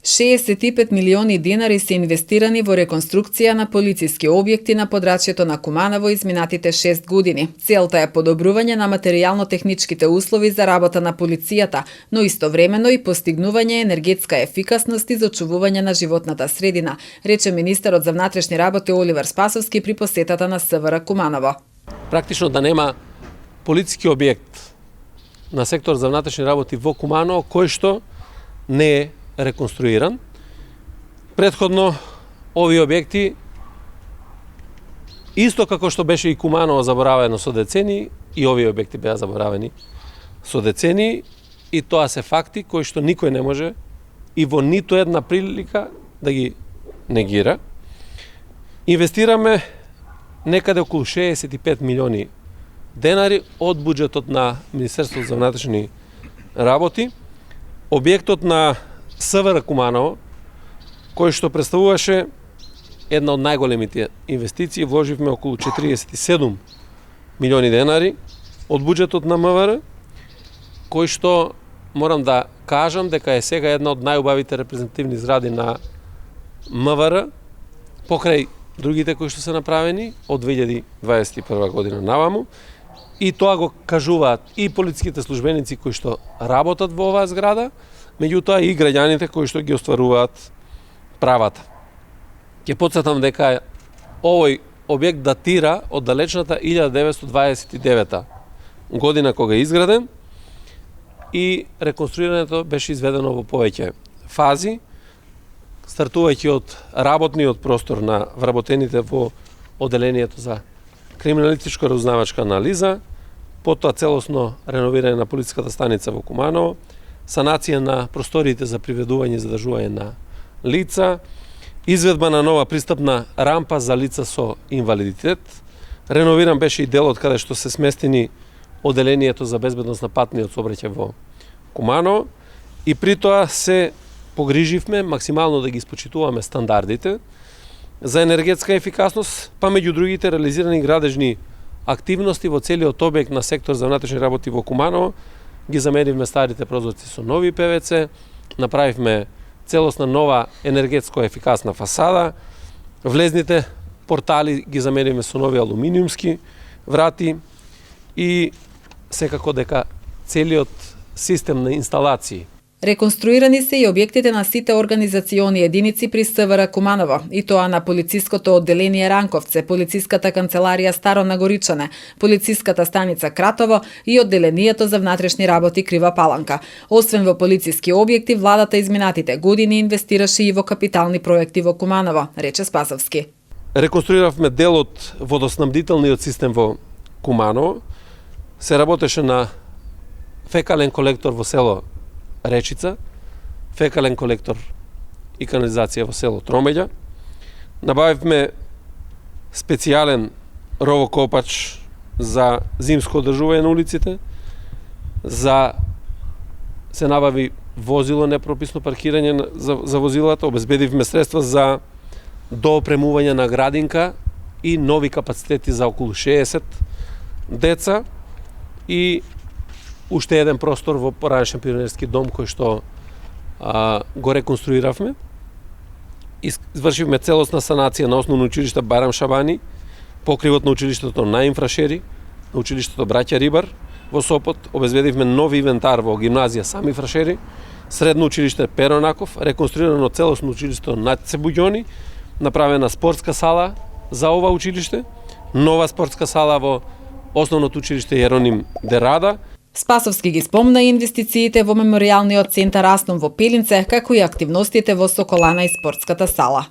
65 милиони денари се инвестирани во реконструкција на полициски објекти на подрачјето на Куманово изминатите 6 години. Целта е подобрување на материјално-техничките услови за работа на полицијата, но истовремено и постигнување енергетска ефикасност и зачувување на животната средина, рече министерот за внатрешни работи Оливер Спасовски при посетата на СВР Куманово. Практично да нема полициски објект на сектор за внатрешни работи во Куманово кој што не е реконструиран. Претходно, овие објекти, исто како што беше и Куманово заборавено со децени, и овие објекти беа заборавени со децени, и тоа се факти кои што никој не може и во ниту една прилика да ги негира. Инвестираме некаде околу 65 милиони денари од буџетот на Министерството за внатрешни работи. Објектот на СВР Куманово, кој што представуваше една од најголемите инвестиции, вложивме околу 47 милиони денари од буџетот на МВР, кој што морам да кажам дека е сега една од најубавите репрезентативни згради на МВР, покрај другите кои што се направени од 2021 година наваму, и тоа го кажуваат и полициските службеници кои што работат во оваа зграда, меѓутоа и граѓаните кои што ги остваруваат правата. Ќе потсетам дека овој објект датира од далечната 1929 година кога е изграден и реконструирането беше изведено во повеќе фази, стартувајќи од работниот простор на вработените во оделението за криминалистичко-разузнавачка анализа, потоа целосно реновирање на полициската станица во Куманово, санација на просториите за приведување и задржување на лица, изведба на нова пристапна рампа за лица со инвалидитет, реновиран беше и делот каде што се сместени оделението за безбедност на патниот сообраќај во Куманово, и при тоа се погриживме максимално да ги испочитуваме стандардите за енергетска ефикасност, па меѓу другите реализирани градежни активности во целиот објект на сектор за внатрешни работи во Куманово. Ги заменивме старите прозорци со нови ПВЦ, направивме целосна нова енергетско ефикасна фасада, влезните портали ги заменивме со нови алуминиумски врати и секако дека целиот систем на инсталации. Реконструирани се и објектите на сите организациони единици при СВР Куманово, и тоа на полициското одделение Ранковце, полициската канцеларија Старо Нагоричане, полициската станица Кратово и одделението за внатрешни работи Крива Паланка. Освен во полициски објекти, владата изминатите години инвестираше и во капитални проекти во Куманово, рече Спасовски. Реконструиравме дел од водоснабдителниот систем во Куманово, се работеше на фекален колектор во село Речица, фекален колектор и канализација во село Тромеѓа. Набавивме специјален ровокопач за зимско одржување на улиците, се набави возило непрописно паркирање за возилата, обезбедивме средства за доопремување на градинка и нови капацитети за околу 60 деца и уште еден простор во поранешен пионерски дом кој што го реконструиравме. Извршивме целосна санација на основно училиште Барам Шабани, покривот на училиштето на Инфрашери, на училиштето Браќа Рибар во Сопот, обезбедивме нов инвентар во гимназија Сами Фрашери, средно училиште Перо Наков, реконструирано целосно училиште Натце Буѓони, направена спортска сала за ова училиште, нова спортска сала во основното училиште Јероним Дерада. Спасовски ги спомна и инвестициите во меморијалниот центар Астон во Пелинце, како и активностите во Соколана и спортската сала.